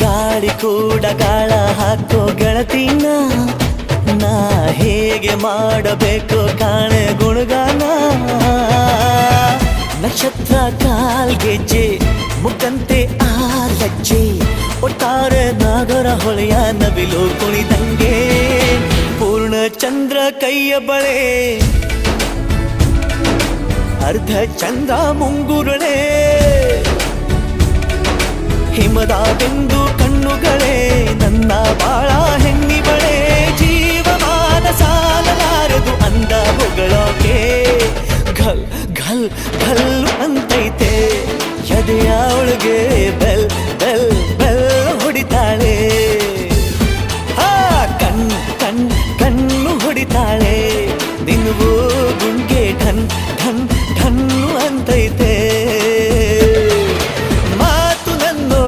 ಗಾಳಿ ಕೂಡ ಗಾಳ ಹಾಕೋ ಗೆಳತಿನ ನಾ ಹೇಗೆ ಮಾಡಬೇಕು ಕಾಣೆ ಗುಣಗಾನ ನಕ್ಷತ್ರ ಕಾಲ್ಗೆಜ್ಜೆ ಮುಖಂತೆ ಆಲಜ್ಜೆ ಒಟ್ಟಾರೆ ನಾಗರ ಹೊಳೆಯ ನವಿಲು ಕುಣಿದಂಗೆ ಪೂರ್ಣ ಚಂದ್ರ ಕೈಯ ಬಳೆ ಅರ್ಧ ಚಂದ್ರ ಮುಂಗುರುಳೆ ಹಿಮದ ಬಿಂದು ಕಣ್ಣುಗಳೇ ನನ್ನ ಬಾಳ ಹೆಣ್ಣಿಬಳೆ ಜೀವಮಾನ ಸಾಲಲಾರದು ಅಂದ ಹೊಗಳೋಕೆ ಘಲ್ ಘಲ್ ಘಲ್ ಅಂತೈತೆ ಎದೆಯ ಒಳಗೆ